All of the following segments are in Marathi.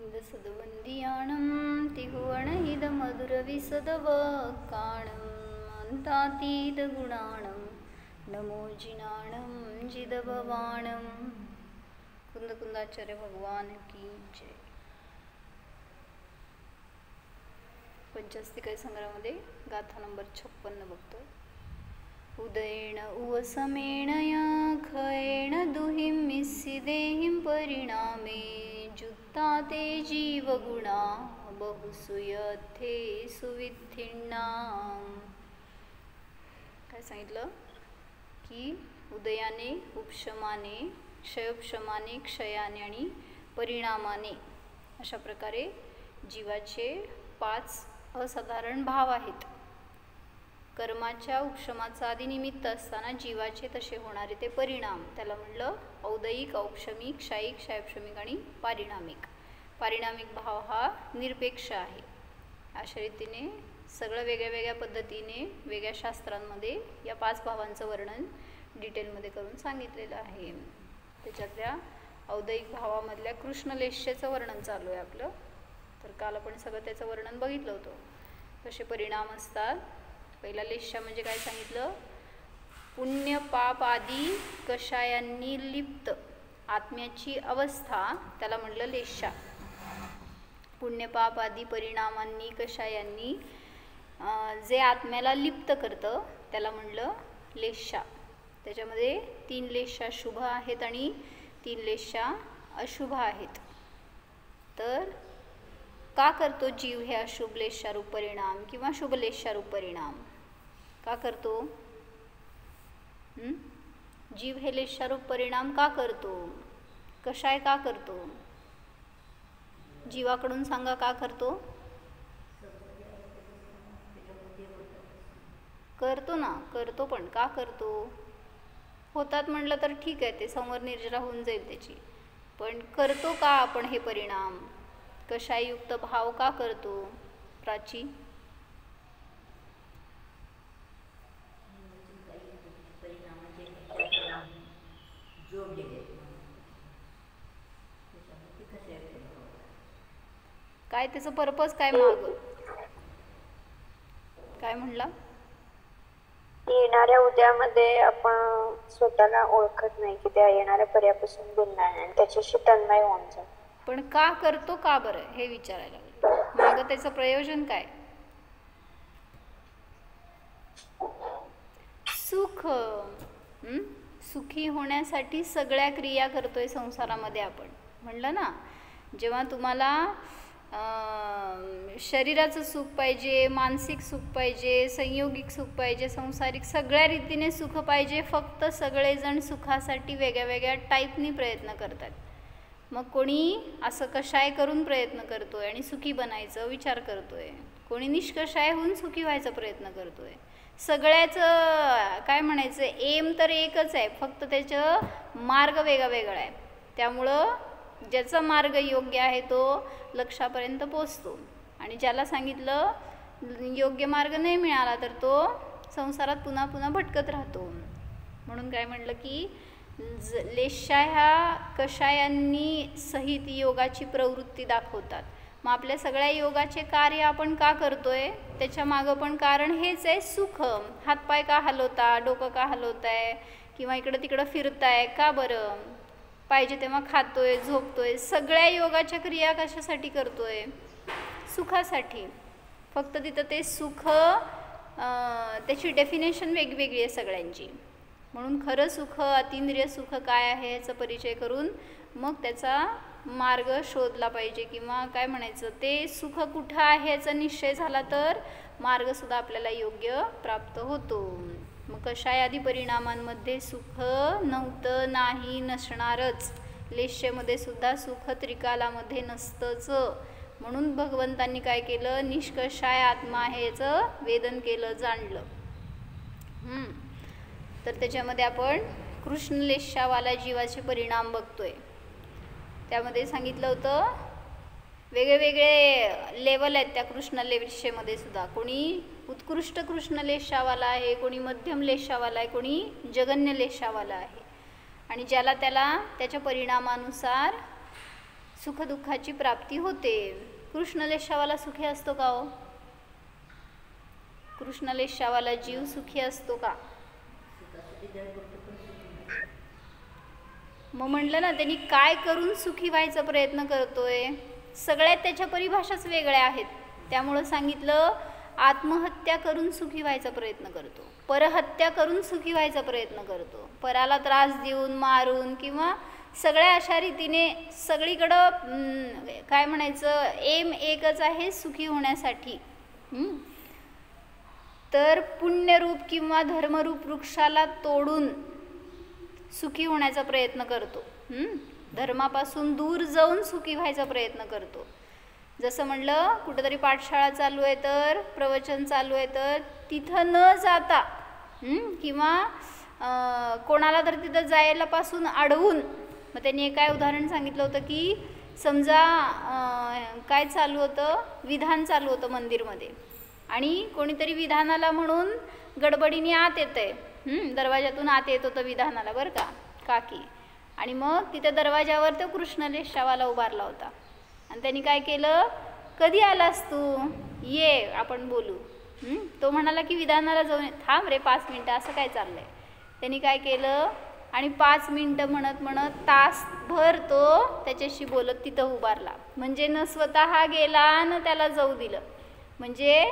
सद्वन्द्यानं तिहुवणहिदमधुरविसदवकाणं अन्तातीतगुणाणं नमो जिनाणं जिदभवाणं। कुंदकुंदाचार्य भगवान की जय। पंचस्तिकाय संग्रहामध्ये गाथा नंबर 56 बघतो। उदयेन उवसमेण या खयेण दुहिं मिस्सिदेहिं परिणामे जुत्ता ते जीवगुणा बहुसूयथे सुविथिन्नाम। काय सांगितलं की उदयाने, उपशमाने, क्षयोपशमाने, क्षयाने आणि परिणामाने अशा प्रकारे जीवाचे 5 असाधारण भाव आहेत। कर्माच्या उपशमाचा आदी निमित्त असताना जीवाचे तसे होणारे ते परिणाम त्याला म्हणलं औदयिक, औपशमिक, क्षयिक, क्षयोपशमिक आणि पारिणामिक। पारिणामिक भाव हा निरपेक्ष आहे। अशा रीतीने सगळं वेगळ्या वेगळ्या पद्धतीने वेगळ्या शास्त्रांमध्ये या 5 भावांचं वर्णन डिटेलमध्ये करून सांगितलेलं आहे। त्याच्यातल्या औदयिक भावामधल्या कृष्णलेश्याचं वर्णन चालू आहे आपलं। तर काल आपण सगळं त्याचं वर्णन बघितलं होतं, कसे परिणाम असतात। पहिला लेश्या म्हणजे काय सांगितलं, पुण्य पाप आदी कषायांनी लिप्त आत्म्याची अवस्था त्याला म्हणलं लेश्या। पुण्य पाप आदी परिणामांनी कषायांनी जे आत्म्याला लिप्त करतं त्याला म्हणलं लेश्या। त्याच्यामध्ये 3 लेश्या शुभ आहेत आणि 3 लेश्या अशुभ आहेत। तर का करतो जीव हे अशुभ लेशारूप परिणाम किंवा शुभ लेशारूप परिणाम का करतो? जीव हे लेशारूप परिणाम का करतो? कशाय का करतो? जीवाकडून सांगा का करतो? करतो ना, करतो, पण का करतो? होतात म्हणलं तर ठीक आहे, ते संवर निर्जरा होऊन जाईल त्याची, पण करतो का आपण हे परिणाम? कषायुक्त भाव का करतो? प्राची काय त्याचं पर्पज काय माग काय म्हणला? येणाऱ्या उद्यामध्ये आपण स्वतःला ओळखत नाही की त्या येणाऱ्या पर्यापासून भिन्न आहे आणि त्याच्याशी तन्मय होऊन जातो। पण का करतो का बरं हे विचारायला लागलं। मागं त्याचं प्रयोजन काय? सुख, सुखी होण्यासाठी सगळ्या क्रिया करतोय संसारामध्ये आपण। म्हणलं ना, जेव्हा तुम्हाला शरीराचं सुख पाहिजे, मानसिक सुख पाहिजे, संयोगिक सुख पाहिजे, संसारिक सगळ्या रीतीने सुख पाहिजे, फक्त सगळेजण सुखासाठी वेगळ्या वेगळ्या टाईपनी प्रयत्न करतात। मग कोणी असं कषाय करून प्रयत्न करतोय आणि सुखी बनायचं विचार करतोय, कोणी निष्कषाय होऊन सुखी व्हायचा प्रयत्न करतोय। सगळ्याचं काय म्हणायचं, एम तर एकच आहे, फक्त त्याचं मार्ग वेगळा वेगळा आहे। त्यामुळं ज्याचा मार्ग योग्य आहे तो लक्ष्यापर्यंत पोचतो आणि ज्याला सांगितलं योग्य मार्ग नाही मिळाला तर तो संसारात पुन्हा पुन्हा भटकत राहतो। म्हणून काय म्हणलं की लेश्या ह्या कषायांनी सहित योगाची प्रवृत्ती दाखवतात। मग आपल्या सगळ्या योगाचे कार्य आपण का करतोय त्याच्या मागं पण कारण हेच आहे, सुख। हातपाय का हलवता, डोकं का हलवताय किंवा इकडं तिकडं फिरताय का बरं? पाहिजे तेव्हा खातोय, झोपतोय, सगळ्या योगाच्या क्रिया कशासाठी करतोय? सुखासाठी। फक्त तिथं ते सुख त्याची डेफिनेशन वेगवेगळी आहे सगळ्यांची। म्हणून खरं सुख, अतिंद्रिय सुख काय आहे याचा परिचय करून मग त्याचा मार्ग शोधला पाहिजे, किंवा काय म्हणायचं, ते सुख कुठं आहे याचा निश्चय झाला तर मार्गसुद्धा आपल्याला योग्य प्राप्त होतो। मग कशाय आदी परिणामांमध्ये सुख नव्हतं, नाही, नसणारच। लेश्येमध्ये सुद्धा सुख त्रिकालामध्ये नसतंच। म्हणून भगवंतांनी काय केलं, निष्कषाय आत्मा आहे याचं वेदन केलं, जाणलं। तर त्याच्यामध्ये आपण कृष्णलेशावाला जीवाचे परिणाम बघतोय। त्यामध्ये सांगितलं होतं वेगळे वेगळे लेवल आहेत त्या कृष्णलेशामध्ये सुद्धा। कोणी उत्कृष्ट कृष्णलेशावाला आहे, कोणी मध्यम लेशावाला आहे, कोणी जगन्य लेशावाला आहे। आणि ज्याला त्याला त्याच्या परिणामानुसार सुखदुःखाची प्राप्ती होते. कृष्णलेशावाला सुखी असतो का हो? कृष्णलेशावाला जीव सुखी असतो का? मग म्हटलं ना, त्यांनी काय करून सुखी व्हायचा प्रयत्न करतोय. सगळ्यात त्याच्या परिभाषाच वेगळ्या आहेत. त्यामुळं सांगितलं, आत्महत्या करून सुखी व्हायचा प्रयत्न करतो, परहत्या करून सुखी व्हायचा प्रयत्न करतो, पराला त्रास देऊन मारून किंवा सगळ्या अशा रीतीने सगळीकडं काय म्हणायचं, एम एकच आहे, सुखी होण्यासाठी. तर पुण्यरूप किंवा धर्मरूप वृक्षाला तोडून सुखी होण्याचा प्रयत्न करतो. धर्मापासून दूर जाऊन सुखी व्हायचा प्रयत्न करतो. जसं म्हणलं, कुठेतरी पाठशाळा चालू आहे तर, प्रवचन चालू आहे तर तिथं न जाता किंवा कोणाला तर तिथं जायला पासून अडवून, मग त्यांनी काय उदाहरण सांगितलं होतं की समजा काय चालू होतं, विधान चालू होतं मंदिरमध्ये आणि कोणीतरी विधानाला म्हणून गडबडीने आत येत आहे. दरवाजातून आत येत होतं विधानाला बरं का काकी. आणि मग तिथे दरवाजावर तो कृष्णलेशावाला उभारला होता आणि त्यांनी काय केलं, कधी आलास तू, ये आपण बोलू. तो म्हणाला की विधानाला जाऊन थांब रे 5 मिनटं, असं काय चाललंय. त्यांनी काय केलं आणि 5 मिनटं म्हणत म्हणत तासभर तो त्याच्याशी बोलत तिथं उभारला. म्हणजे न स्वतः गेला न त्याला जाऊ दिलं. म्हणजे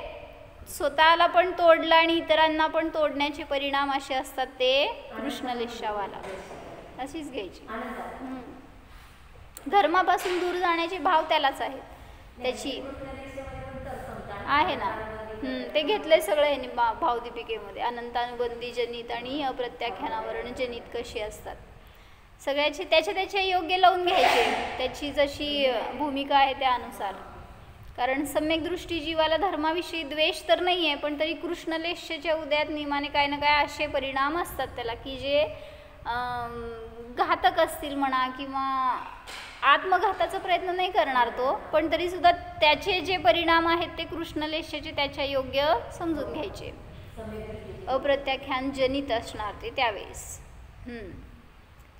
स्वतःला पण तोडलं आणि इतरांना पण तोडण्याचे परिणाम असे असतात ते कृष्णलेशावाला. अशीच घ्यायची. धर्मापासून दूर जाण्याचे भाव त्यालाच आहेत. त्याची आहे ना, ते घेतले सगळं ह्यांनी भावदीपिकेमध्ये. अनंतानुबंधी जनित आणि अप्रत्याख्यानावरण जनित कशी असतात सगळ्याची त्याच्या योग्य लावून घ्यायचे, त्याची जशी भूमिका आहे त्यानुसार. कारण सम्यक दृष्टी जीवाला धर्माविषयी द्वेष तर नाही आहे, पण तरी कृष्णलेशाच्या उदयात नियमाने काय ना काय असे परिणाम असतात त्याला की जे घातक असतील म्हणा, किंवा आत्मघाताचा प्रयत्न नाही करणार तो, पण तरीसुद्धा त्याचे जे परिणाम आहेत ते कृष्णलेशाचे त्याच्या योग्य समजून घ्यायचे. अप्रत्याख्यान जनित असणार ते त्यावेळेस.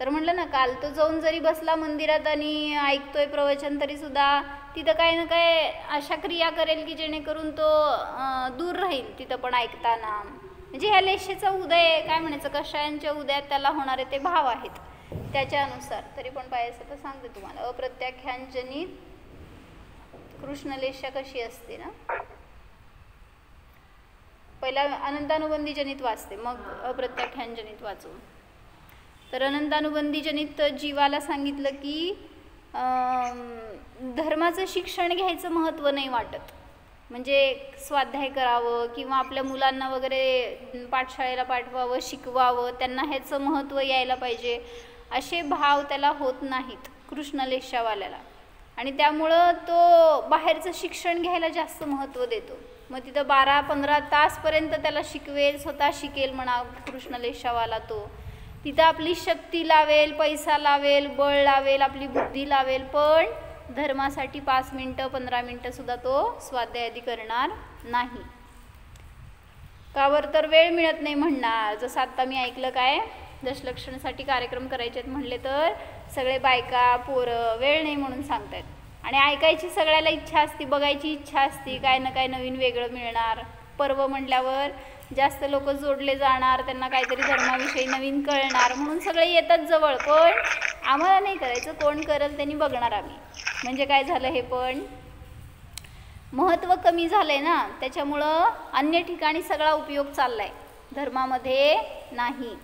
तर म्हटलं ना, काल तो जाऊन जरी बसला मंदिरात आणि ऐकतोय प्रवचन, तरीसुद्धा तिथं काय ना काय अशा क्रिया करेल की जेणेकरून तो दूर राहील तिथं पण ऐकताना. म्हणजे ह्या लेशेचा उदय काय म्हणायचं, कषायांच्या उदयात त्याला होणारे ते भाव आहेत त्याच्यानुसार. तरी पण पाहायचं तर सांगते तुम्हाला, अप्रत्याख्यान जनित कृष्णलेशा कशी असते ना. पहिला अनंतानुबंधी जनित वाचते, मग अप्रत्याख्यान जनित वाचू. तर अनंतानुबंधी जनित जीवाला सांगितलं की धर्माचं शिक्षण घ्यायचं महत्त्व नाही वाटत. म्हणजे स्वाध्याय करावं किंवा आपल्या मुलांना वगैरे पाठशाळेला पाठवावं, शिकवावं, त्यांना ह्याचं महत्त्व यायला पाहिजे असे भाव त्याला होत नाहीत कृष्णलेशावाल्याला. आणि त्यामुळं तो बाहेरचं शिक्षण घ्यायला जास्त महत्त्व देतो. मग तिथं 12-15 तासपर्यंत त्याला शिकवेल, स्वतः शिकेल म्हणा कृष्णलेशावाला. तो तिथं आपली शक्ती लावेल, पैसा लावेल, बळ लावेल, आपली बुद्धी लावेल, पण धर्मासाठी 5 मिनटं 15 मिनटंसुद्धा तो स्वाध्याय आदी करणार नाही. कावर तर वेळ मिळत नाही म्हणणार. जसं आत्ता मी ऐकलं काय, दशलक्षणसाठी कार्यक्रम करायचे आहेत म्हणले तर सगळे बायका पोरं वेळ नाही म्हणून सांगतायत. आणि ऐकायची सगळ्याला इच्छा असते, बघायची इच्छा असते, काय ना काय नवीन वेगळं मिळणार. पर्व म्हटल्यावर जास्त लोक जोडले जाणार, त्यांना काहीतरी धर्माविषयी नवीन कळणार, म्हणून सगळे येतात जवळ. पण आम्हाला नाही करायचं, कोण करेल त्यांनी बघणार आम्ही. म्हणजे काय झालं, हे पण महत्त्व कमी झालंय ना, त्याच्यामुळं अन्य ठिकाणी सगळा उपयोग चाललाय, धर्मामध्ये नाही.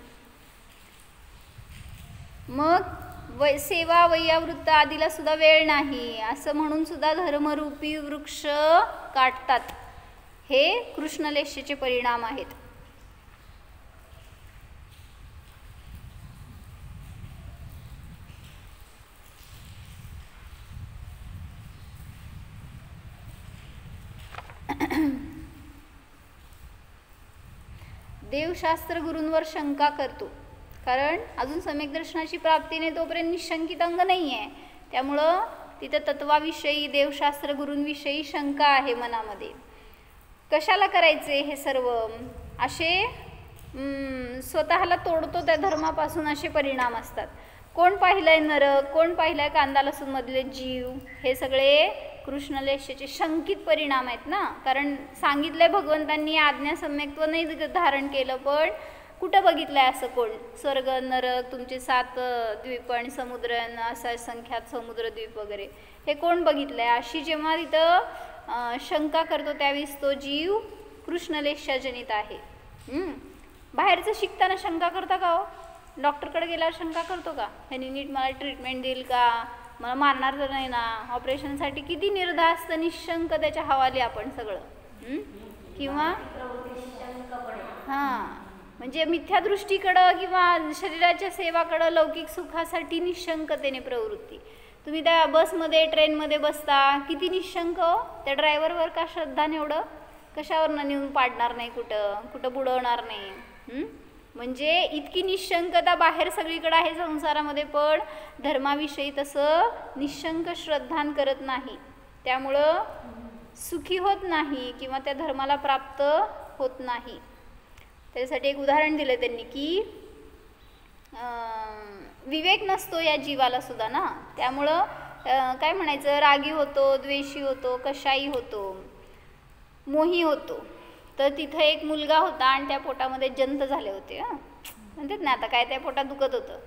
मग सेवा वैयावृत्त आदीला सुद्धा वेळ नाही असं म्हणून सुद्धा धर्मरूपी वृक्ष काटतात. हे कृष्णलेशेचे परिणाम आहेत. देवशास्त्र गुरूंवर शंका करतो, कारण अजून सम्यक दर्शनाची प्राप्तीने तोपर्यंत निशंकित अंग नाही आहे. त्यामुळं तिथं तत्वाविषयी देवशास्त्र गुरूंविषयी शंका आहे मनामध्ये. कशाला करायचे हे सर्व, असे स्वतःला तोडतो त्या धर्मापासून असे परिणाम असतात. कोण पाहिलंय नरक, कोण पाहिलंय कांदा लसूण मधले जीव, हे सगळे कृष्णलेशाचे शंकित परिणाम आहेत ना. कारण सांगितलंय भगवंतांनी आज्ञासम्यक्त्व नाही धारण केलं, पण कुठं बघितलंय असं कोण? स्वर्ग नरक तुमचे 7 द्वीप आणि समुद्र असा संख्यात समुद्रद्वीप वगैरे हे कोण बघितलंय? अशी जेव्हा तिथं शंका करतो त्यावेळेस तो जीव कृष्णलेशाजनित आहे. बाहेरचं शिकताना शंका करता का हो? डॉक्टरकडे गेल्यावर शंका करतो का? ह्यानी नीट मला ट्रीटमेंट देईल का, मला मारणार तर नाही ना? ऑपरेशनसाठी किती निर्धास्त निशंक त्याच्या हवाली आपण सगळं. किंवा हां, म्हणजे मिथ्या दृष्टीकडं किंवा शरीराच्या सेवाकडं लौकिक सुखासाठी निशंकतेने प्रवृत्ती. तुम्ही त्या बसमध्ये ट्रेनमध्ये बसता, किती निशंक हो? त्या ड्रायव्हरवर का श्रद्धा एवढं? कशावरनं नेऊन पाडणार नाही, कुठं बुडवणार नाही. म्हणजे इतकी निशंकता बाहेर सगळीकडे आहे संसारामध्ये, पण धर्माविषयी तसं निशंक श्रद्धान करत नाही. त्यामुळं सुखी होत नाही किंवा त्या धर्माला प्राप्त होत नाही. त्यासाठी एक उदाहरण दिलं त्यांनी की विवेक नसतो या जीवाला सुद्धा ना. त्यामुळं काय म्हणायचं, रागी होतो, द्वेषी होतो, कशाही होतो, मोही होतो. तर तिथं एक मुलगा होता आणि त्या पोटामध्ये जंत झाले होते. म्हणतात ना, आता काय त्या पोटात दुखत होतं.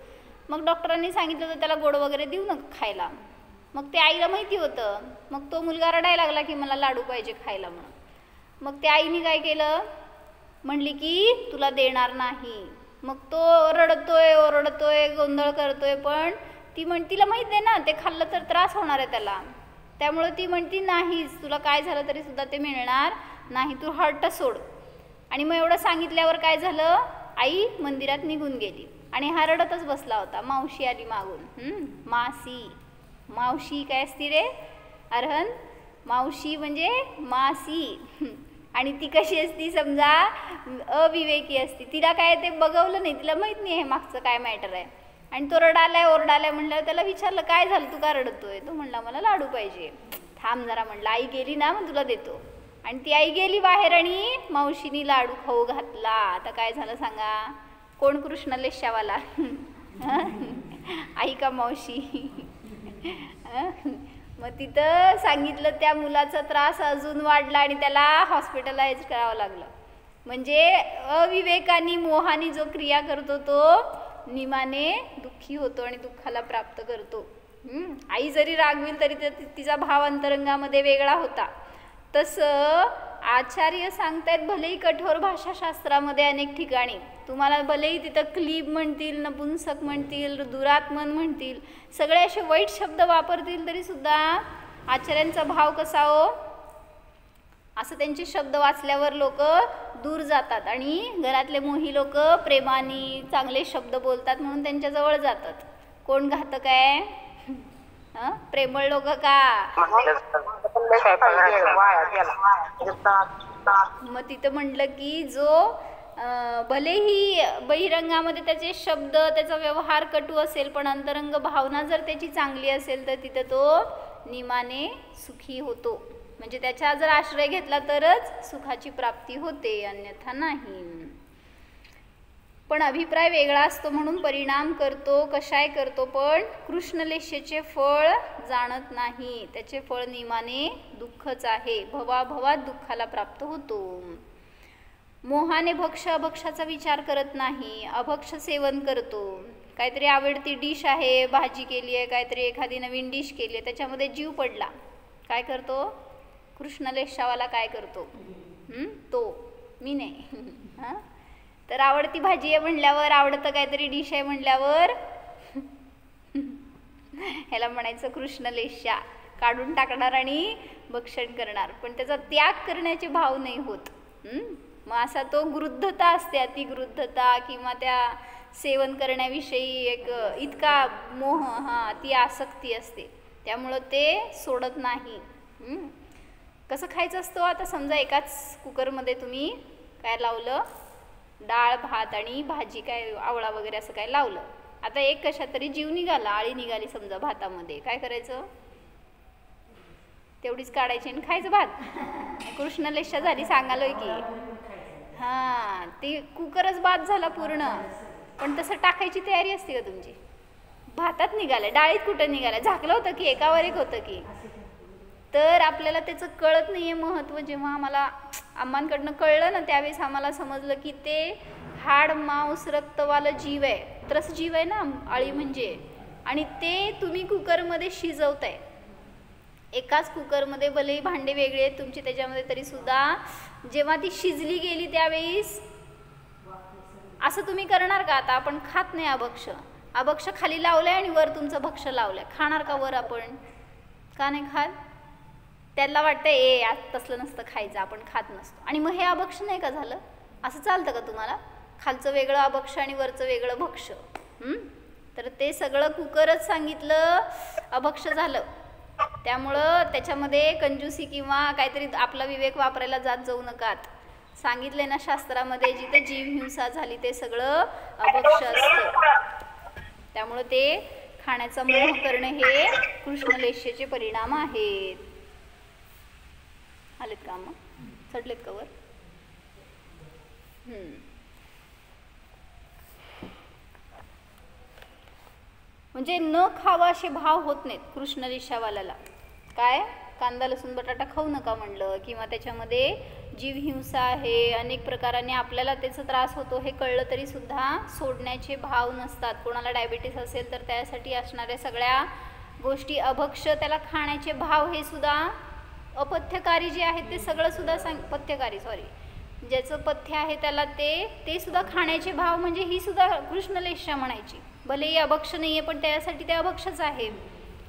मग डॉक्टरांनी सांगितलं होतं त्याला गोड वगैरे देऊ नका खायला. मग ते आईला माहिती होतं. मग तो मुलगा रडायला लागला की मला लाडू पाहिजे खायला म्हणून. मग त्या आईने काय केलं, म्हणली की तुला देणार नाही. मग तो रडतोय ओरडतोय गोंधळ करतोय, पण तिला माहीत आहे ना ते खाल्लं तर त्रास होणार आहे त्याला. त्यामुळं ती म्हणती नाहीच, तुला काय झालं तरी सुद्धा ते मिळणार नाही, तू हट्ट सोड. आणि मग एवढं सांगितल्यावर काय झालं, आई मंदिरात निघून गेली आणि हा रडतच बसला होता. मावशी आली मागून. मावशी काय असती रे अरहन? मावशी म्हणजे मासी. आणि ती कशी असती समजा, अविवेकी असती. तिला काय ते बघवलं नाही, तिला माहीत नाही हे मागचं काय मॅटर आहे. आणि तो रडालाय ओरडालाय म्हणल्यावर त्याला विचारलं काय झालं, तू का रडतोय? तो म्हणला मला लाडू पाहिजे. थांब जरा म्हणलं, आई गेली ना मग तुला देतो. आणि ती आई गेली बाहेर आणि मावशीनी लाडू खाऊ घातला. आता काय झालं सांगा, कोण कृष्णलेशावाला? आई का मावशी? मग तिथं सांगितलं त्या मुलाचा त्रास अजून वाढला आणि त्याला हॉस्पिटलाइज करावं लागलं. म्हणजे अविवेकानी मोहानी जो क्रिया करतो तो निमाने दुःखी होतो आणि दुःखाला प्राप्त करतो. आई जरी रागविल तरी तिचा भाव अंतरंगामध्ये वेगळा होता. तसं आचार्य सांगतायत, भलेही कठोर भाषाशास्त्रामध्ये अनेक ठिकाणी तुम्हाला भलेही तिथं क्लीब म्हणतील, नपुंसक म्हणतील, दुरात्मन म्हणतील, सगळे असे वाईट शब्द वापरतील, तरी सुद्धा आचार्यांचा भाव कसा हो, असं त्यांचे शब्द वाचल्यावर लोक दूर जातात आणि घरातले मोही लोक प्रेमाने चांगले शब्द बोलतात म्हणून त्यांच्याजवळ जातात. कोण घातक आहे? प्रेमळ लोक का? मग तिथं म्हटलं की जो भलेही बहिरंगामध्ये त्याचे शब्द त्याचा व्यवहार कटू असेल, पण अंतरंग भावना जर त्याची चांगली असेल तर तिथं तो निमाने सुखी होतो. म्हणजे त्याचा जर आश्रय घेतला तरच सुखाची प्राप्ती होते, अन्यथा नाही. पण अभिप्राय वेगळा असतो म्हणून परिणाम करतो, कशाय करतो, पण कृष्णलेशेचे फळ जाणत नाही. त्याचे फळ निमाने दुःखच आहे. भवाभवात दुःखाला प्राप्त होतो. मोहाने भक्ष अभक्षाचा विचार करत नाही, अभक्ष सेवन करतो. काहीतरी आवडती डिश आहे, भाजी केली आहे, काहीतरी एखादी नवीन डिश केली आहे, त्याच्यामध्ये जीव पडला, काय करतो? कृष्णलेशावाला काय करतो? तो मी नाही. तर आवडती भाजी आहे म्हणल्यावर, आवडतं काहीतरी डिश आहे म्हणल्यावर ह्याला म्हणायचं कृष्णलेशा. काढून टाकणार आणि भक्षण करणार, पण त्याचा त्याग करण्याचे भाव नाही होत. मग असा तो गृद्धता असते, अतिगृद्धता किंवा त्या सेवन करण्याविषयी एक इतका मोह, ती आसक्ती असते, त्यामुळं ते सोडत नाही. कसं खायचं असतं? आता समजा एकाच कुकरमध्ये तुम्ही काय लावलं, डाळ भात आणि भाजी काय आवळा वगैरे असं काय लावलं. आता एक कशा तरी जीव निघाला, आळी निघाली समजा भातामध्ये, काय करायचं? तेवढीच काढायची आणि खायचं भात. कृष्णलेशा झाली सांगालोय की. ते कुकरच बाद झाला पूर्ण. पण तसं टाकायची तयारी असते का तुमची? भातात निघालं, डाळीत कुठं निघालं, झाकलं होतं की एकावर एक होतं की. तर आपल्याला त्याचं कळत नाही आहे महत्त्व. जेव्हा आम्हाला अम्मांकडनं कळलं ना, त्यावेळेस आम्हाला समजलं की ते हाड मांस रक्तवालं जीव आहे, त्रस जीव आहे ना अळी म्हणजे. आणि ते तुम्ही कुकरमध्ये शिजवताय, एकाच कुकरमध्ये, भलेही भांडे वेगळे आहेत तुमचे त्याच्यामध्ये, तरीसुद्धा जेव्हा ती शिजली गेली त्यावेळेस असं तुम्ही करणार का? आता आपण खात नाही अभक्ष, अभक्ष खाली लावलंय आणि वर तुमचं भक्ष लावलंय, खाणार का वर आपण? का नाही खात? त्याला वाटतं आज तसलं नसतं खायचं, आपण खात नसतो. आणि मग हे अभक्ष नाही का झालं? असं चालतं का तुम्हाला? खालचं वेगळं अभक्ष आणि वरचं वेगळं भक्ष. तर ते सगळं कुकरच सांगितलं अभक्ष झालं. त्यामुळं त्याच्यामध्ये कंजूसी किंवा काहीतरी आपला विवेक वापरायला जात जाऊ नकात. सांगितले ना शास्त्रामध्ये, जिथे जीव हिंसा झाली ते सगळं अभक्ष असतं. त्यामुळं ते खाण्याचा मोह करणं हे कृष्णलेष्येचे परिणाम आहेत. आलेत का मग? चढलेत कवर? म्हणजे न खावा असे भाव होत नाहीत कृष्णलेष्यावाल्याला. काय कांदा लसूण बटाटा खाऊ नका म्हणलं, किंवा त्याच्यामध्ये जीवहिंसा आहे, अनेक प्रकाराने आपल्याला त्याचा त्रास होतो हे कळलं तरी सुद्धा सोडण्याचे भाव नसतात. कोणाला डायबिटीस असेल तर त्यासाठी असणाऱ्या सगळ्या गोष्टी अभक्ष, त्याला खाण्याचे भाव हे सुद्धा अपथ्यकारी जे आहेत ते सगळं सुद्धा पथ्यकारी ज्याचं पथ्य आहे त्याला ते सुद्धा खाण्याचे भाव, म्हणजे ही सुद्धा कृष्णलेष्या म्हणायची. भलेही अभक्ष नाही आहे पण त्यासाठी ते अभक्षच आहे,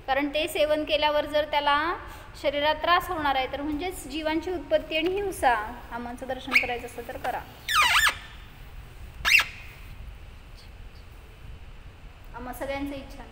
कारण ते सेवन केल्यावर जर त्याला शरीरात त्रास होणार आहे तर म्हणजेच जीवांची उत्पत्ती आणि हिंसा. आम्हाचं दर्शन करायचं असतं तर करा. आम्हा सगळ्यांचं इच्छा.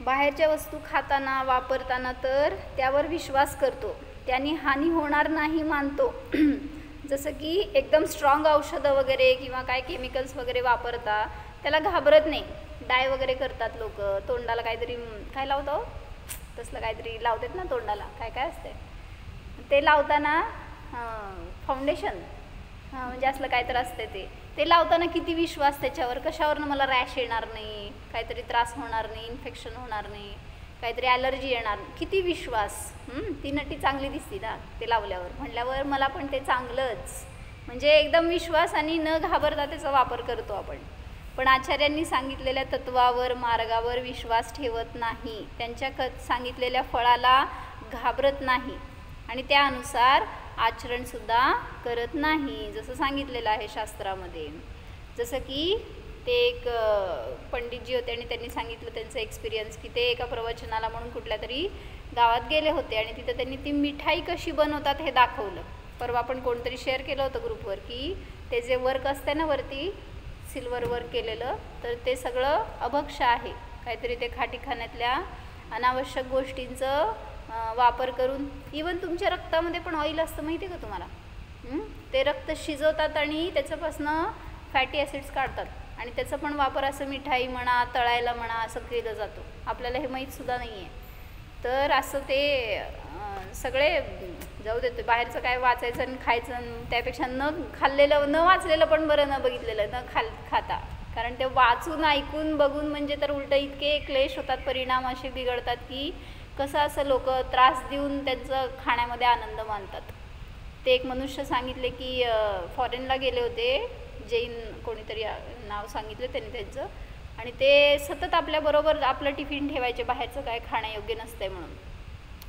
बाहेरच्या वस्तू खाताना वापरताना तर त्यावर विश्वास करतो, त्याने हानी होणार नाही मानतो. जसं की एकदम स्ट्रॉंग औषधं वगैरे किंवा काय केमिकल्स वगैरे वापरता त्याला घाबरत नाही. डाय वगैरे करतात लोक, तोंडाला काहीतरी काय लावतो तसलं काहीतरी लावतात ना तोंडाला, काय काय असते ते लावताना, फाउंडेशन म्हणजे असलं काहीतरी असते ते लावताना किती विश्वास त्याच्यावर, कशावरनं मला रॅश येणार नाही, काहीतरी त्रास होणार नाही, इन्फेक्शन होणार नाही, काहीतरी ॲलर्जी येणार नाही, किती विश्वास. ती नटी चांगली दिसती ना ते लावल्यावर, म्हणल्यावर मला पण ते चांगलंच, म्हणजे एकदम विश्वास आणि न घाबरता त्याचा वापर करतो आपण. पण आचार्यांनी सांगितलेल्या तत्वावर मार्गावर विश्वास ठेवत नाही, त्यांच्या सांगितलेल्या फळाला घाबरत नाही आणि त्यानुसार आचरणसुद्धा करत नाही, जसं सांगितलेलं आहे शास्त्रामध्ये. जसं की ते एक पंडितजी होते आणि त्यांनी सांगितलं त्यांचं एक्सपिरियन्स की ते एका प्रवचनाला म्हणून कुठल्या तरी गावात गेले होते आणि तिथं त्यांनी ती मिठाई कशी बनवतात हे दाखवलं. परवा आपण कोणतरी शेअर केलं होतं ग्रुपवर की ते जे वर्क असते ना वरती सिल्वर वर्क केलेलं, तर ते सगळं अभक्ष आहे. काहीतरी ते खाटीखाण्यातल्या अनावश्यक गोष्टींचं वापर करून, इवन तुमच्या रक्तामध्ये पण ऑइल असतं माहिती आहे का तुम्हाला, ते रक्त शिजवतात आणि त्याच्यापासनं फॅटी ॲसिड्स काढतात आणि त्याचा पण वापर असं मिठाई म्हणा तळायला म्हणा असं केलं जातो, आपल्याला हे माहीतसुद्धा नाही आहे. तर असं ते सगळे जाऊ देतो, बाहेरचं काय वाचायचं आणि खायचं, त्यापेक्षा न खाल्लेलं न वाचलेलं पण बरं, न बघितलेलं न खाता, कारण ते वाचून ऐकून बघून म्हणजे तर उलटं इतके क्लेश होतात, परिणाम असे बिघडतात की कसं असं लोक त्रास देऊन त्यांचं खाण्यामध्ये आनंद मानतात. ते एक मनुष्य सांगितले की फॉरेनला गेले होते, जैन कोणीतरी नाव सांगितलं त्यांनी त्यांचं, आणि ते सतत आपल्याबरोबर आपलं टिफिन ठेवायचे, बाहेरचं काय खाण्यायोग्य नसतंय म्हणून.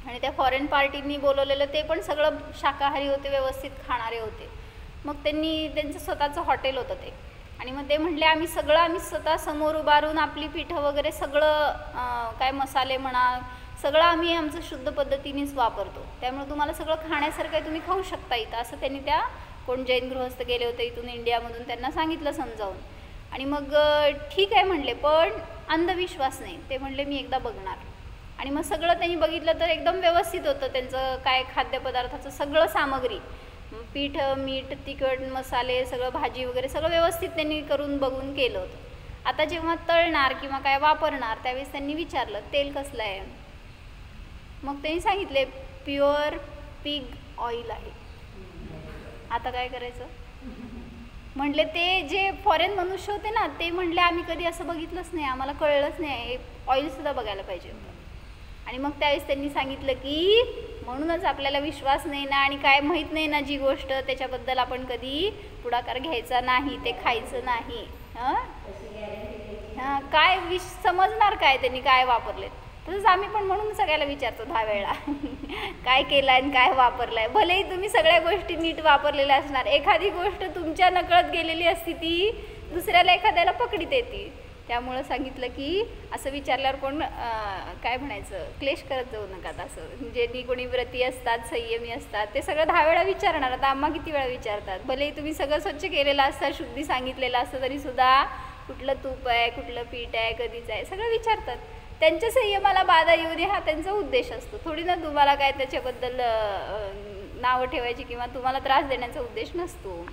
आणि त्या फॉरेन पार्टींनी बोलवलेलं ते पण सगळं शाकाहारी होते, व्यवस्थित खाणारे होते. मग त्यांचं स्वतःचं हॉटेल होतं ते, आणि मग ते म्हटले आम्ही स्वतः समोर उभारून आपली पिठं वगैरे सगळं काय मसाले म्हणा सगळं आम्ही आमचं शुद्ध पद्धतीनेच वापरतो, त्यामुळे तुम्हाला सगळं खाण्यासारखं आहे, तुम्ही खाऊ शकता इथं, असं त्यांनी त्या कोण जैन गृहस्थ गेले होते इथून इंडियामधून त्यांना सांगितलं समजावून. आणि मग ठीक आहे म्हणले, पण अंधविश्वास नाही. ते म्हणले मी एकदा बघणार. आणि मग सगळं त्यांनी बघितलं तर एकदम व्यवस्थित होतं त्यांचं काय खाद्यपदार्थाचं सगळं सामग्री, पीठ, मीठ, तिखट, मसाले, सगळं भाजी वगैरे सगळं व्यवस्थित त्यांनी करून बघून केलं होतं. आता जेव्हा तळणार किंवा काय वापरणार त्यावेळेस त्यांनी विचारलं तेल कसलं आहे. मग त्यांनी सांगितले प्युअर पिग ऑइल आहे. आता काय करायचं. म्हटले ते जे फॉरेन मनुष्य होते ना ते म्हटले आम्ही कधी असं बघितलंच नाही, आम्हाला कळलंच नाही, हे ऑइलसुद्धा बघायला पाहिजे होतं. आणि मग त्यावेळेस त्यांनी सांगितलं की म्हणूनच आपल्याला विश्वास नाही ना आणि काय माहीत नाही ना जी गोष्ट त्याच्याबद्दल आपण कधी पुढाकार घ्यायचा नाही, ते खायचं नाही. हां काय समजणार काय त्यांनी काय वापरलेत. तसंच आम्ही पण म्हणून सगळ्याला विचारतो 10 वेळा काय केलं आहे आणि काय वापरलं आहे. भलेही तुम्ही सगळ्या गोष्टी नीट वापरलेल्या असणार, एखादी गोष्ट तुमच्या नकळत गेलेली असती ती दुसऱ्याला एखाद्याला पकडीत येते. त्यामुळं सांगितलं की असं विचारल्यावर कोण काय म्हणायचं क्लेश करत जाऊ नका. असं ज्यांनी कोणी व्रती असतात, संयमी असतात ते सगळं 10 वेळा विचारणार. आता आम्हा किती वेळा विचारतात. भलेही तुम्ही सगळं स्वच्छ केलेलं असतं, शुद्धी सांगितलेलं असतं तरीसुद्धा कुठलं तूप आहे, कुठलं पीठ आहे, कधीच आहे सगळं विचारतात. त्यांच्या संयमाला बाधा येऊ नये हा त्यांचा उद्देश असतो. थोडी ना तुम्हाला काय त्याच्याबद्दल नावं ठेवायची किंवा तुम्हाला त्रास देण्याचा उद्देश नसतो.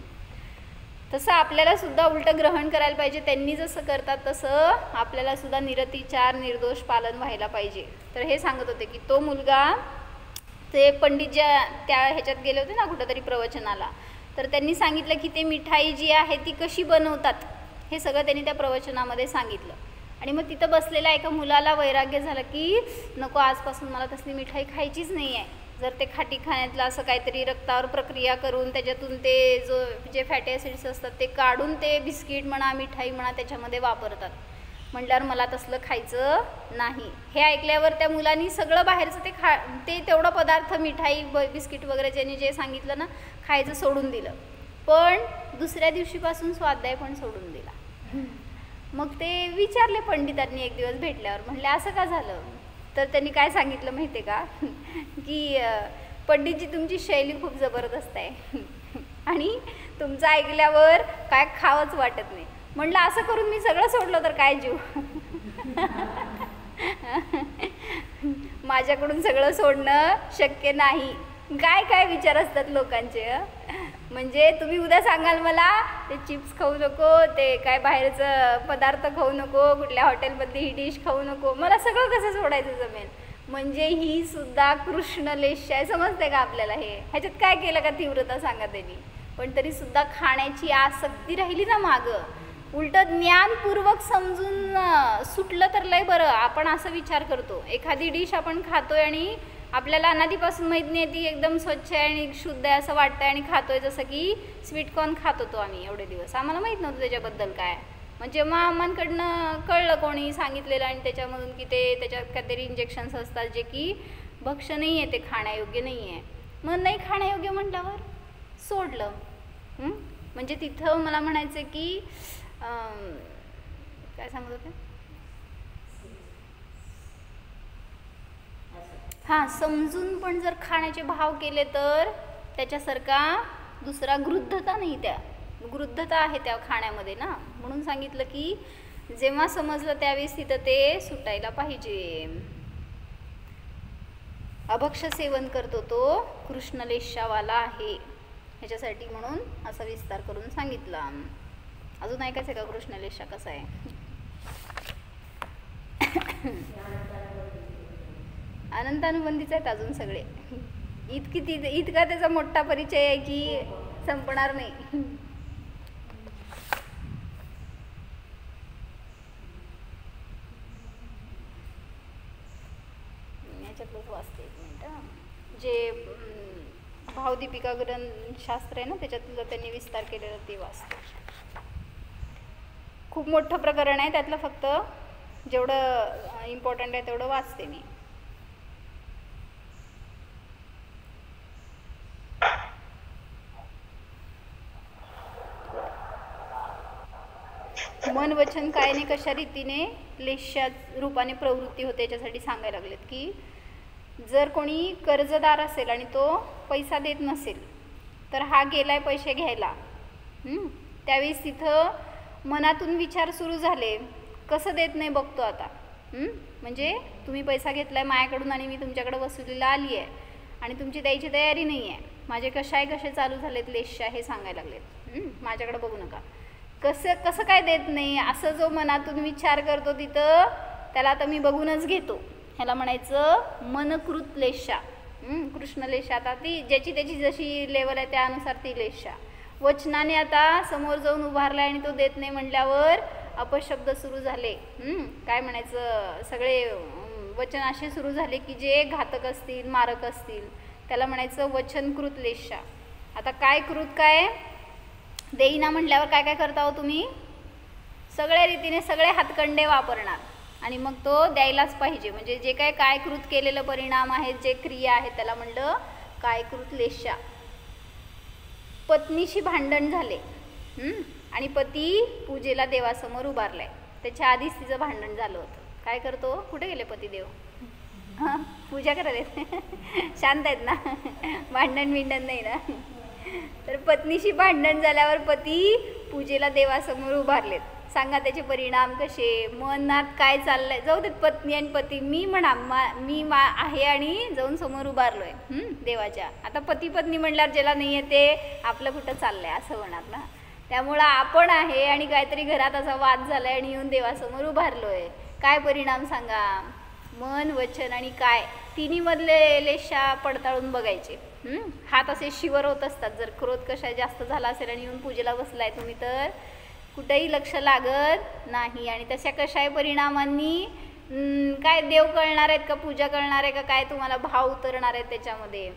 तसं आपल्याला सुद्धा उलटं ग्रहण करायला पाहिजे. त्यांनी जसं करतात तसं आपल्याला सुद्धा निरतिचार निर्दोष पालन व्हायला पाहिजे. तर हे सांगत होते की तो मुलगा ते पंडित ज्या त्या ह्याच्यात गेले होते ना कुठंतरी प्रवचनाला, तर त्यांनी सांगितलं की ते मिठाई जी आहे ती कशी बनवतात हे सगळं त्यांनी त्या प्रवचनामध्ये सांगितलं. आणि मग तिथं बसलेल्या एका मुलाला वैराग्य झालं की नको आजपासून मला तसली मिठाई खायचीच नाही आहे. जर ते खाटी खाण्यातलं असं काहीतरी रक्तावर प्रक्रिया करून त्याच्यातून ते जे फॅटी ॲसिड्स असतात ते काढून ते बिस्किट म्हणा मिठाई म्हणा त्याच्यामध्ये वापरतात. म्हटल्यावर मला तसलं खायचं नाही. हे ऐकल्यावर त्या मुलांनी सगळं बाहेरचं ते तेवढं पदार्थ मिठाई बिस्किट वगैरे ज्यांनी जे सांगितलं ना खायचं सोडून दिलं. पण दुसऱ्या दिवशीपासून स्वाध्याय पण सोडून दिला. मग ते विचारले पंडितांनी एक दिवस भेटल्यावर, म्हणले असं का झालं. तर त्यांनी काय सांगितलं माहिती आहे का की पंडितजी तुमची शैली खूप जबरदस्त आहे आणि तुमचं ऐकल्यावर काय खावंच वाटत नाही. म्हटलं असं करून मी सगळं सोडलं तर काय जीव माझ्याकडून सगळं सोडणं शक्य नाही. काय काय विचार असतात लोकांचे. म्हणजे तुम्ही उद्या सांगाल मला ते चिप्स खाऊ नको, ते काय बाहेरचं पदार्थ खाऊ नको, कुठल्या हॉटेलमधली ही डिश खाऊ नको, मला सगळं कसं सोडायचं जमेल. म्हणजे ही सुद्धा कृष्णलेश आहे. समजते का आपल्याला. हे ह्याच्यात काय केलं का तीव्रता सांगा त्यांनी. पण तरीसुद्धा खाण्याची आसक्ती राहिली ना मागं. उलटं ज्ञानपूर्वक समजून सुटलं तर लय बरं. आपण असं विचार करतो एखादी डिश आपण खातोय आणि आपल्याला अनादीपासून माहीत नाही ती एकदम स्वच्छ आहे आणि शुद्ध आहे असं वाटतं आणि खातोय. जसं की स्वीटकॉर्न खात होतो आम्ही एवढे दिवस, आम्हाला माहीत नव्हतं त्याच्याबद्दल काय. म्हणजे मग आम्हांकडनं कळलं कोणी सांगितलेलं आणि त्याच्यामधून की ते त्याच्यात काहीतरी इंजेक्शन्स असतात जे की भक्ष्य नाही आहे, ते खाण्यायोग्य नाही आहे. मग नाही खाण्यायोग्य म्हटल्यावर सोडलं. म्हणजे तिथं मला म्हणायचं की काय सांगत होते. हां समजून पण जर खाण्याचे भाव केले तर त्याच्यासारखा दुसरा गृद्धता नाही. त्या गृद्धता आहे त्या खाण्यामध्ये ना. म्हणून सांगितलं की जेव्हा समजलं त्यावेळेस तिथं ते सुटायला पाहिजे. अभक्ष्य सेवन करतो तो कृष्णलेशावाला आहे ह्याच्यासाठी म्हणून असा विस्तार करून सांगितला. अजून ऐकायचं का कृष्णलेशा कसा आहे. अनंतानुबंधीच आहेत अजून सगळे. इतका त्याचा मोठा परिचय आहे की संपणार नाही. याच्यातच वाचते एक मिनिट. जे भावदीपिका ग्रंथशास्त्र आहे ना त्याच्यातलं त्यांनी विस्तार केलेला ते वाचते. खूप मोठं प्रकरण आहे त्यातलं फक्त जेवढं इम्पॉर्टंट आहे तेवढं वाचते मी. मन वचन कायने कशा रीतीने लेशा रूपाने प्रवृत्ती होते याच्यासाठी सांगायला लागलेत की जर कोणी कर्जदार असेल आणि तो पैसा देत नसेल तर हा गेलाय पैसे घ्यायला. त्यावेळेस तिथं मनातून विचार सुरू झाले कसं देत नाही बघतो आता. म्हणजे तुम्ही पैसा घेतलाय माझ्याकडून आणि मी तुमच्याकडे वसुलीला आली आहे आणि तुमची द्यायची तयारी नाही आहे. माझे कसे चालू झालेत लेशा हे सांगायला लागलेत. माझ्याकडे बघू नका. कसं काय देत नाही असं जो मनातून विचार करतो तिथं त्याला आता मी बघूनच घेतो. ह्याला म्हणायचं मनकृत लेशा. कृष्ण लेशा. आता ती ज्याची त्याची जशी लेवल आहे त्यानुसार ती लेशा. वचनाने आता समोर जाऊन उभारला आणि तो देत नाही म्हटल्यावर अपशब्द सुरू झाले. काय म्हणायचं, सगळे वचन असे सुरू झाले की जे घातक असतील, मारक असतील. त्याला म्हणायचं वचनकृत लेशा. आता काय कृत काय देईना म्हटल्यावर काय काय करता हो तुम्ही, सगळ्या रीतीने सगळे हातकंडे वापरणार आणि मग तो द्यायलाच पाहिजे. म्हणजे जे काय कृत केलेलं परिणाम आहेत, जे क्रिया आहेत त्याला म्हणलं काय कृत लेशा. पत्नीशी भांडण झाले आणि पती पूजेला देवासमोर उभारलाय. त्याच्या आधीच तिचं भांडण झालं होतं. काय करतो, कुठे गेले पतिदेव, पूजा करायला शांत आहेत ना, भांडण नाही ना. तर पत्नीशी भांडण झाल्यावर पती पूजेला देवासमोर उभारलेत. सांगा त्याचे परिणाम कसे. मनात काय चाललंय, जाऊ देत पत्नी आणि पती, मी म्हणा मी आहे आणि जाऊन समोर उभारलोय देवाच्या. आता पती पत्नी म्हणल्यावर ज्याला नाही आहे ते आपलं कुठं चाललंय असं होणार ना. त्यामुळं आपण आहे आणि काहीतरी घरात असा वाद झालाय आणि येऊन देवासमोर उभारलोय. काय परिणाम सांगा. मन, वचन आणि काय तिन्ही मधले लेशा पडताळून बघायचे. हात असे शिवर होत असतात. जर क्रोध कशा जास्त झाला असेल आणि येऊन पूजेला बसलाय तुम्ही तर कुठेही लक्ष लागत नाही. आणि तशा कशाही परिणामांनी काय देव कळणार आहेत का, पूजा कळणार आहे का, काय तुम्हाला भाव उतरणार आहेत त्याच्यामध्ये.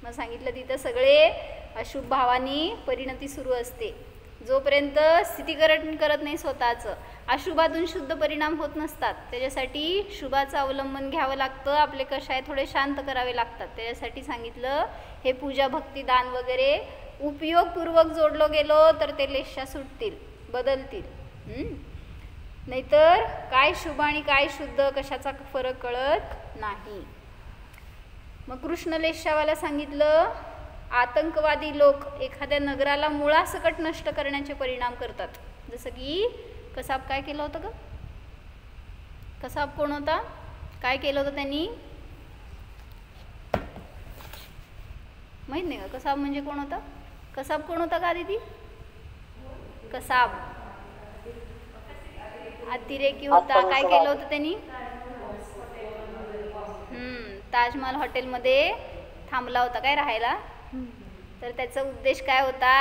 मग सांगितलं तिथं सगळे अशुभ भावानी परिणती सुरू असते. जोपर्यंत स्थितीकरण करत नाही स्वतःचं, अशुभातून शुद्ध परिणाम होत नसतात. त्याच्यासाठी शुभाचं अवलंबन घ्यावं लागतं. आपले कशाय थोडे शांत करावे लागतात. त्याच्यासाठी सांगितलं हे पूजा, भक्ती, दान वगैरे उपयोगपूर्वक जोडलं गेलो तर ते लेशा सुटतील, बदलतील. नाहीतर काय शुभ आणि काय शुद्ध कशाचा फरक कळत नाही. मग कृष्ण लेशावाला सांगितलं आतंकवादी लोक एखाद्या नगराला मुळासकट नष्ट करण्याचे परिणाम करतात. जसं की कसाब काय केलं होतं ग, कसाब कोण होता, काय केलं होतं त्यांनी माहित नाही का. कसाब म्हणजे कोण होता, कसाब कोण होता का दीदी. कसाब अतिरेकी होता. काय केलं होतं त्यांनी, ताजमहल हॉटेलमध्ये थांबला होता काय राहायला. तर त्याचा उद्देश काय होता,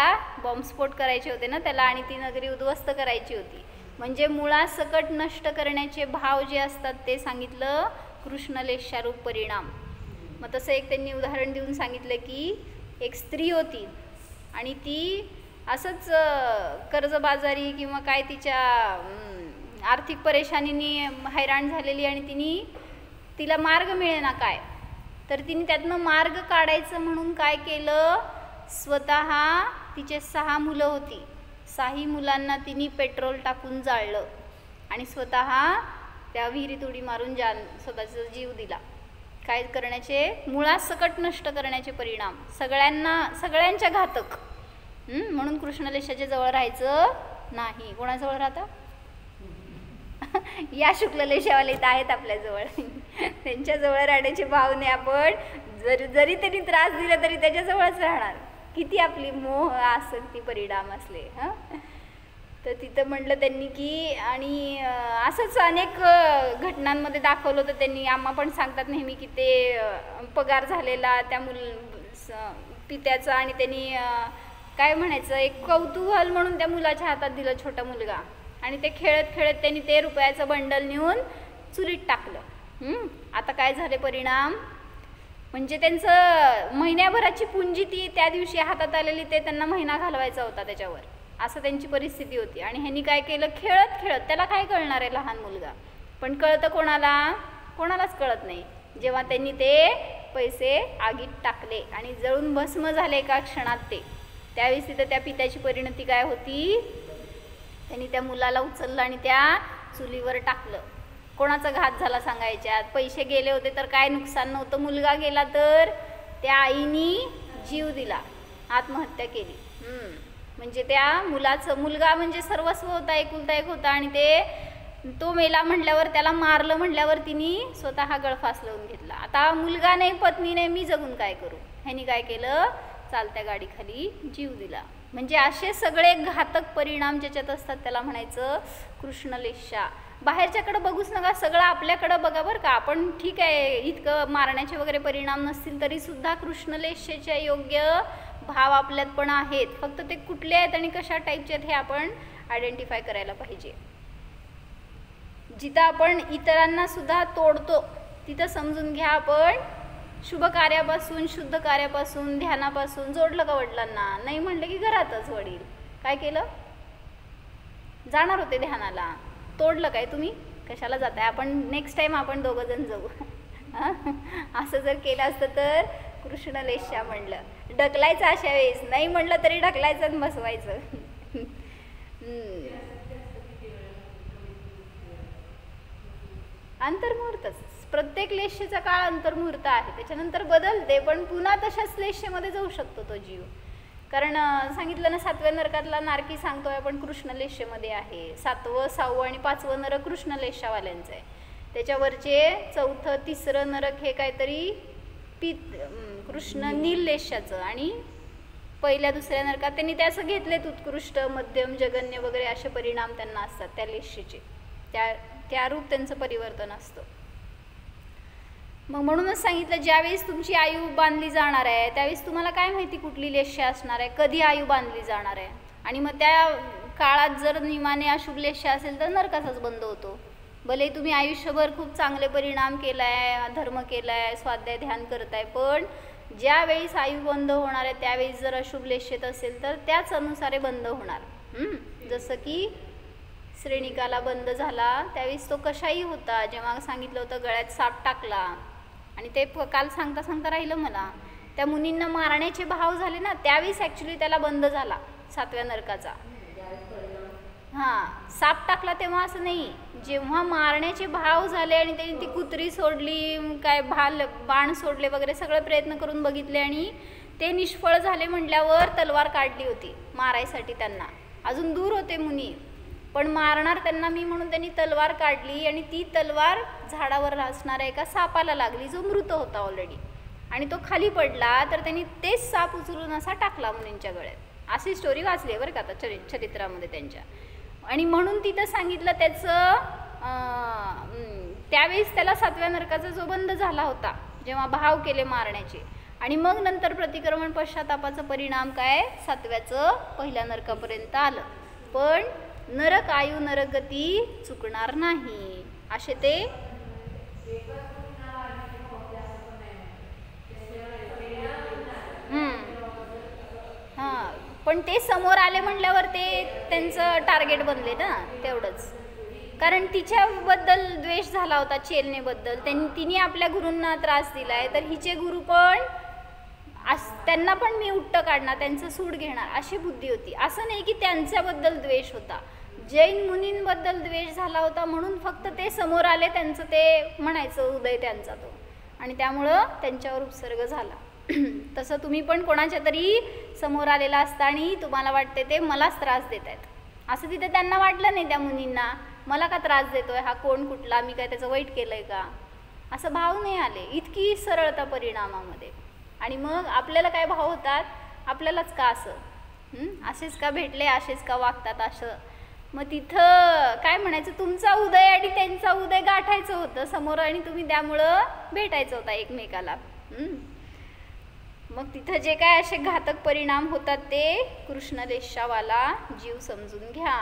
बॉम्बस्फोट करायचे होते ना त्याला आणि ती नगरी उद्ध्वस्त करायची होती. म्हणजे मुळासकट नष्ट करण्याचे भाव जे असतात ते सांगितलं कृष्णलेशारूप परिणाम. मग तसं एक त्यांनी उदाहरण देऊन सांगितलं की एक स्त्री होती आणि ती असंच कर्जबाजारी किंवा काय तिच्या आर्थिक परेशानीने हैराण झालेली आणि तिला मार्ग मिळेना काय. तर तिने त्यातनं मार्ग काढायचं म्हणून काय केलं, स्वतः तिचे 6 मुलं होती, 6 मुलांना तिने पेट्रोल टाकून जाळलं आणि स्वतः त्या विहिरीत उडी मारून स्वतःचा जीव दिला. काय करण्याचे, मुळासकट नष्ट करण्याचे परिणाम सगळ्यांच्या घातक. म्हणून कृष्णलेशाच्या जवळ राहायचं नाही. कोणाजवळ राहता, या शुक्ललेशावाले इथं आहेत आपल्याजवळ, त्यांच्याजवळ राहण्याचे भावने आपण जरी त्यांनी त्रास दिला तरी त्याच्याजवळच राहणार. किती आपली मोह आसक्ती परिणाम असले. तर तिथं म्हटलं त्यांनी की आणि असंच अनेक घटनांमध्ये दाखवलं होतं त्यांनी. आम्हा पण सांगतात नेहमी की ते पगार झालेला त्या पित्याचा आणि त्यांनी काय म्हणायचं एक कौतूहल म्हणून त्या मुलाच्या हातात दिलं, छोटा मुलगा, आणि ते खेळत खेळत त्यांनी ते रुपयाचं बंडल नेऊन चुलीत टाकलं. आता काय झाले परिणाम, म्हणजे त्यांचं महिन्याभराची पुंजी ती त्या दिवशी हातात आलेली ते त्यांना महिना घालवायचा होता त्याच्यावर, असं त्यांची परिस्थिती होती. आणि ह्यांनी काय केलं, खेळत खेळत, त्याला काय कळणार आहे लहान मुलगा, पण कळतं कोणालाच कळत नाही. जेव्हा त्यांनी ते पैसे आगीत टाकले आणि जळून भस्म झाले एका क्षणात ते, त्यावेळेस तिथं त्या पित्याची परिणती काय होती, त्यांनी त्या मुलाला उचललं आणि त्या चुलीवर टाकलं. कोणाचा घात झाला सांगायच्यात, पैसे गेले होते तर काय नुकसान नव्हतं, मुलगा गेला तर त्या आईनी जीव दिला, आत्महत्या केली. म्हणजे त्या मुलाचं, मुलगा म्हणजे सर्वस्व होता, एकुलता एक होता आणि ते तो मेला म्हटल्यावर, त्याला मारलं म्हटल्यावर तिने स्वतः गळफास लावून घेतला. आता मुलगा नाही, पत्नी नाही, मी जगून काय करू. ह्यानी काय केलं, चालत्या गाडीखाली जीव दिला. म्हणजे असे सगळे घातक परिणाम ज्याच्यात असतात त्याला म्हणायचं कृष्णलेशा. बाहेरच्याकडे बघूच नका, सगळं आपल्याकडं बघा बरं का. आपण ठीक आहे, इतकं मारण्याचे वगैरे परिणाम नसतील तरी सुद्धा कृष्णलेशेच्या योग्य भाव आपल्यात पण आहेत. फक्त ते कुठले आहेत आणि कशा टाईपचे आहेत हे आपण आयडेंटिफाय करायला पाहिजे. जिथं आपण इतरांना सुद्धा तोडतो तिथं समजून घ्या आपण शुभ कार्यापासून, शुद्ध कार्यापासून, ध्यानापासून जोडलं का वडिलांना. नाही म्हणलं की घरातच वडील काय केलं, जाणार होते ध्यानाला, तोडलं काय तुम्ही, कशाला जाताय. आपण नेक्स्ट टाइम आपण दोघं जण जाऊ. असं जर केलं असतं तर कृष्णलेशा म्हणलं. ढकलायचं अशा वेळेस, नाही म्हणलं तरी ढकलायचं आणि बसवायचं. अंतर्मुहूर्तच, प्रत्येक लेशेचा काळ अंतर्मुहूर्त आहे. त्याच्यानंतर बदलते, पण पुन्हा तशाच लेशेमध्ये जाऊ शकतो तो जीव. कारण सांगितलं ना, 7व्या नरकातला नारकी सांगतोय आपण कृष्णलेशेमध्ये आहे. 7वं, 6वं आणि 5वं नरक कृष्णलेशावाल्यांचं आहे. त्याच्यावरचे 4थं, 3रं नरक हे काहीतरी कृष्ण नीललेशाचं. आणि 1ल्या, 2ऱ्या नरकात त्यांनी ते असं घेतलेत, उत्कृष्ट, मध्यम, जगन्य वगैरे असे परिणाम त्यांना असतात त्या लेशेचे. त्या रूप त्यांचं परिवर्तन असतं. मग म्हणूनच सांगितलं, ज्यावेळेस तुमची आयु बांधली जाणार आहे त्यावेळेस तुम्हाला काय माहिती कुठली लेशा असणार आहे, कधी आयु बांधली जाणार आहे. आणि मग त्या काळात जर नियमाने अशुभ लेशा असेल तर नरकाचाच बंद होतो. भले तुम्ही आयुष्यभर खूप चांगले परिणाम केलाय, धर्म केलाय, स्वाध्याय ध्यान करताय, पण ज्यावेळेस आयु बंद होणार आहे त्यावेळेस जर अशुभ लेशेत असेल तर त्याच अनुसारे बंद होणार. जसं की श्रेणिकाला बंद झाला त्यावेळेस तो कशाही होता, जेव्हा सांगितलं होतं गळ्यात साप टाकला. आणि ते काल सांगता सांगता राहिलं मला, त्या मुनींना मारण्याचे भाव झाले ना त्यावेळेस ॲक्च्युली त्याला बंद झाला 7व्या नरकाचा. हां, साप टाकला तेव्हा असं नाही, जेव्हा मारण्याचे भाव झाले आणि त्यांनी ती कुत्री सोडली, काय बाण सोडले वगैरे सगळे प्रयत्न करून बघितले आणि ते निष्फळ झाले म्हटल्यावर तलवार काढली होती मारायसाठी. त्यांना अजून दूर होते मुनी, पण मारणार त्यांना मी म्हणून त्यांनी तलवार काढली आणि ती तलवार झाडावर असणाऱ्या एका सापाला लागली जो मृत होता ऑलरेडी. आणि तो खाली पडला तर त्यांनी तेच साप उचलून असा टाकला मुनींच्या गळ्यात. अशी स्टोरी वाचली आहे बरं का आता चरित्रामध्ये त्यांच्या. आणि म्हणून तिथं सांगितलं त्याचं त्यावेळेस त्याला 7व्या नरकाचा जो बंद झाला होता जेव्हा भाव केले मारण्याचे. आणि मग नंतर प्रतिक्रमण पश्चातापाचा परिणाम काय 7व्याचं 1ल्या नरकापर्यंत आलं. पण नरक आयु नरगती चुकणार नाही असे ते हां. पण ते समोर आले म्हटल्यावर ते त्यांचं टार्गेट बनले ना तेवढंच. कारण तिच्याबद्दल द्वेष झाला होता, चेलनेबद्दल. तिने आपल्या गुरूंना त्रास दिलाय तर हिचे गुरु पण त्यांना पण मी उट्ट काढणार, त्यांचं सूड घेणार अशी बुद्धी होती. असं नाही की त्यांच्याबद्दल द्वेष होता, जैन मुनींबद्दल द्वेष झाला होता म्हणून फक्त ते समोर आले, त्यांचं ते म्हणायचं उदय त्यांचा तो, आणि त्यामुळं त्यांच्यावर उपसर्ग झाला. तसं तुम्ही पण कोणाच्या तरी समोर आलेला असता आणि तुम्हाला वाटते ते मलाच त्रास देत आहेत, असं तिथे त्यांना वाटलं नाही त्या मुनींना, मला का त्रास देतोय हा, कोण कुठला, मी काय त्याचं वाईट केलंय का, असं भाव नाही आले. इतकी सरळता परिणामामध्ये. आणि मग आपल्याला काय भाव होतात, आपल्यालाच का असं, असेच का भेटले, असेच का वागतात असं. मग तिथं काय म्हणायचं, तुमचा उदय आणि त्यांचा उदय गाठायचं होतं समोर आणि तुम्ही त्यामुळं भेटायचं होता एकमेकाला. मग तिथं जे काय असे घातक परिणाम होतात ते कृष्णलेशावाला जीव समजून घ्या.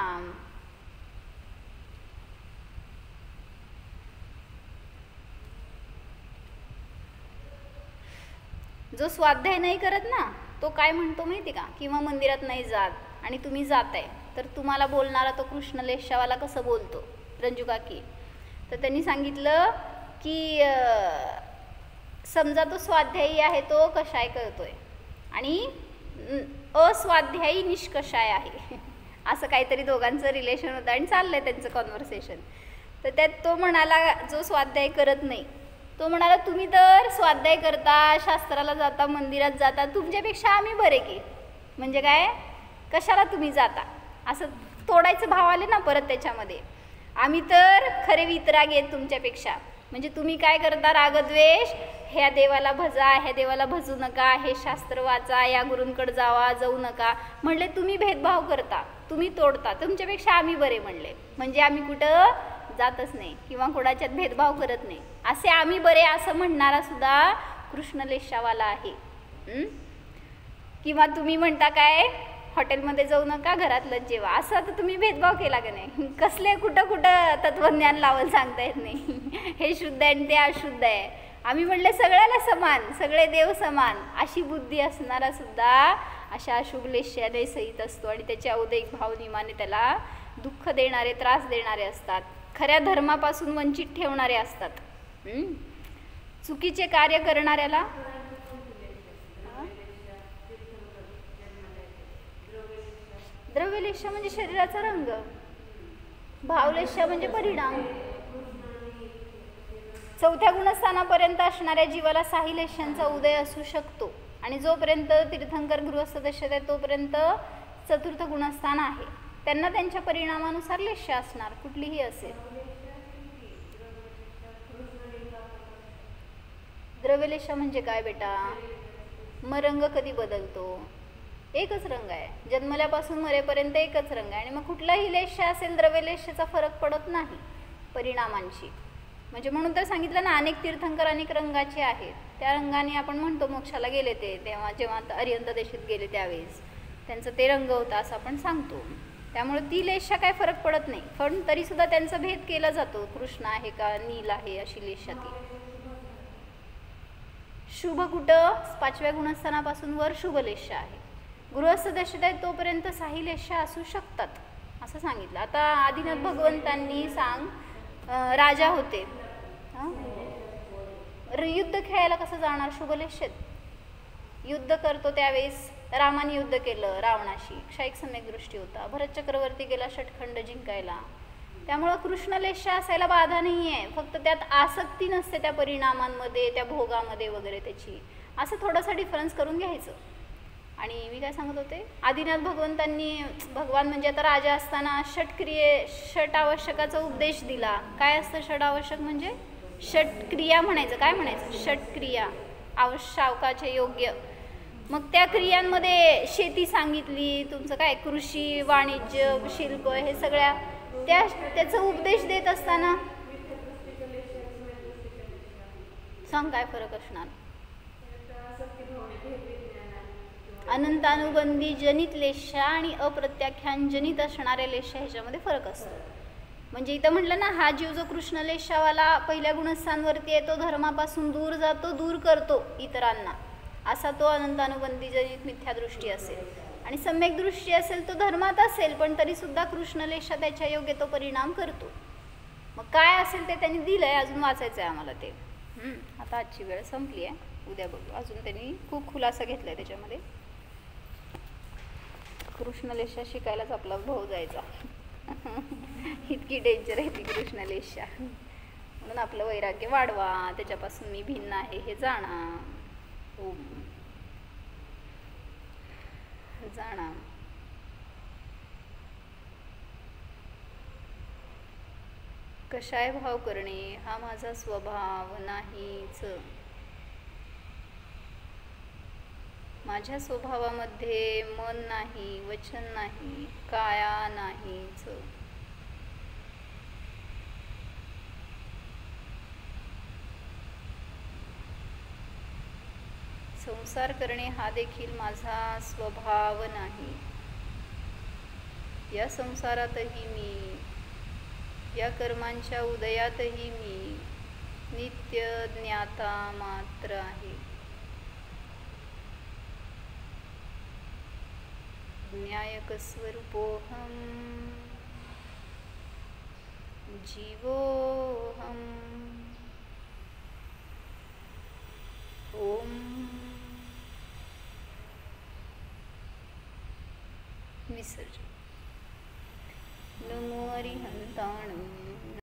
जो स्वाध्याय नाही करत ना तो काय म्हणतो माहिती का, किंवा मंदिरात नाही जात आणि तुम्ही जाताय तर तुम्हाला बोलणारा तो कृष्णलेशावाला कसं बोलतो रंजू काकी. तर त्यांनी सांगितलं की समजा तो स्वाध्यायी आहे तो कशाय करतोय आणि अस्वाध्यायी निष्कषाय आहे, असं काहीतरी दोघांचं रिलेशन होतं आणि चाललंय त्यांचं कॉन्व्हर्सेशन. तर त्यात तो म्हणाला, जो स्वाध्याय करत नाही तो म्हणाला, तुम्ही तर स्वाध्याय करता, शास्त्राला जाता, मंदिरात जाता, तुमच्यापेक्षा आम्ही बरे की, म्हणजे काय कशाला तुम्ही जाता, असं तोडायचं भाव आले ना परत त्याच्यामध्ये. आम्ही तर खरे वितराग आहेत तुमच्यापेक्षा. म्हणजे तुम्ही काय करता, रागद्वेष, ह्या देवाला भजा, ह्या देवाला भजू नका, हे शास्त्र वाचा, या गुरूंकडे जावा, जाऊ नका. म्हणले तुम्ही भेदभाव करता, तुम्ही तोडता, तुमच्यापेक्षा आम्ही बरे म्हणले. म्हणजे आम्ही कुठं जातच नाही किंवा कोणाच्यात भेदभाव करत नाही. असे आम्ही बरे असं म्हणणारा सुद्धा कृष्णलेशावाला आहे. किंवा तुम्ही म्हणता काय, हॉटेलमध्ये जाऊ नका, घरातलंच जेवा. असं तर तुम्ही भेदभाव केला का नाही? कसले कुठं कुठं तत्वज्ञान लावून सांगता येत नाही. हे शुद्ध आहे आणि ते अशुद्ध आहे. आम्ही म्हणले सगळ्याला समान, सगळे देव समान. अशी बुद्धी असणारा सुद्धा अशा अशुभ लेशाने सहित असतो आणि त्याच्या औदैक भावनिमाने त्याला दुःख देणारे, त्रास देणारे असतात, खऱ्या धर्मापासून वंचित ठेवणारे असतात. चुकीचे कार्य करणाऱ्याला द्रव्यलेशा म्हणजे शरीराचा रंग, भावलेशा म्हणजे परिणाम. चौथ्या गुणस्थानापर्यंत असणाऱ्या जीवाला साही लेशांचा उदय असू शकतो आणि जोपर्यंत तीर्थंकर गृहस्थ दशेत आहे तोपर्यंत चतुर्थ गुणस्थान आहे. त्यांना त्यांच्या परिणामानुसार लेशा असणार, कुठलीही असेल. द्रव्यलेशा म्हणजे काय बेटा? मग रंग कधी बदलतो? एकच रंग आहे, जन्मल्यापासून मरेपर्यंत एकच रंग आहे. आणि मग कुठलाही लेशा असेल, द्रव्यलेशाचा फरक पडत नाही परिणामांशी. म्हणजे म्हणून तर सांगितलं ना, अनेक तीर्थंकर अनेक रंगाचे आहेत. त्या रंगाने आपण म्हणतो मोक्षाला गेले ते, तेव्हा जेव्हा अरिहंत देशात गेले त्यावेळेस त्यांचं ते रंग होता असं आपण सांगतो. त्यामुळे ती लेशा काय फरक पडत नाही, पण तरीसुद्धा त्यांचा भेद केला जातो. कृष्ण आहे का नील आहे अशी लेशा ती. शुभ कुठं? 5व्या गुणस्थानापासून वर शुभ लेशा आहे. गृहस्थ दशेत आहे तोपर्यंत साही लेशा असू शकतात असं सांगितलं. आता आदिनाथ भगवंतांनी राजा होते, युद्ध खेळायला कसं जाणार शुभ लेशेत? युद्ध करतो त्यावेळेस रामाने युद्ध केलं रावणाशी, क्षयिक सम्यक दृष्टी होता. भरत चक्रवर्ती गेला षटखंड जिंकायला. त्यामुळं कृष्णलेशा असायला बाधा नाही आहे, फक्त त्यात आसक्ती नसते त्या परिणामांमध्ये, त्या भोगामध्ये वगैरे त्याची. असं थोडासा डिफरन्स करून घ्यायचं. आणि मी काय सांगत होते, आदिनाथ भगवंतांनी, भगवान म्हणजे आता राजा असताना षट आवश्यकाचा उपदेश दिला. काय असतं षट आवश्यक म्हणजे? षटक्रिया म्हणायचं. काय म्हणायचं? षटक्रिया आवश्यकाचे योग्य. मग त्या क्रियांमध्ये शेती सांगितली, तुमचं काय कृषी, वाणिज्य, शिल्प, हे सगळ्या त्याचा उपदेश देत असताना सांग काय फरक असणार? अनंतानुबंधी जनित लेशा आणि अप्रत्याख्यान जनित असणाऱ्या लेशा ह्याच्यामध्ये फरक असतो. म्हणजे इथं म्हटलं ना, हा जीव जो कृष्णलेशावाला पहिल्या गुणस्थानवरती आहे तो धर्मापासून दूर जातो, दूर करतो इतरांना, असा तो अनंतानुबंधी जनित मिथ्यादृष्टी असेल. आणि सम्यक दृष्टी असेल तो धर्मात असेल पण तरीसुद्धा कृष्णलेशा त्याच्या योग्य तो परिणाम करतो. मग काय असेल ते त्यांनी दिलं आहे, अजून वाचायचं आहे आम्हाला ते. आता आजची वेळ संपली आहे, उद्या बघू. अजून त्यांनी खूप खुलासा घेतला आहे त्याच्यामध्ये. कृष्णलेशा शिकायलाच आपला भाऊ जायचा. इतकी डेंजर आहे ती कृष्णलेशा. म्हणून आपलं वैराग्य वाढवा, त्याच्यापासून मी भिन्न आहे हे जाणा. जाणा. कशाय भाव करणे हा माझा स्वभाव नाहीच. माझ्या स्वभावामध्ये मन नाही, वचन नाही, काया नाहीच. संसार करणे हा देखील माझा स्वभाव नाही. या संसारातही मी, या कर्मांच्या उदयातही मी नित्य ज्ञाता मात्र आहे. ज्ञायक स्वरूपोऽहं जीवोऽहम्. ओम विसर्जन. नमो अरिहंताणं.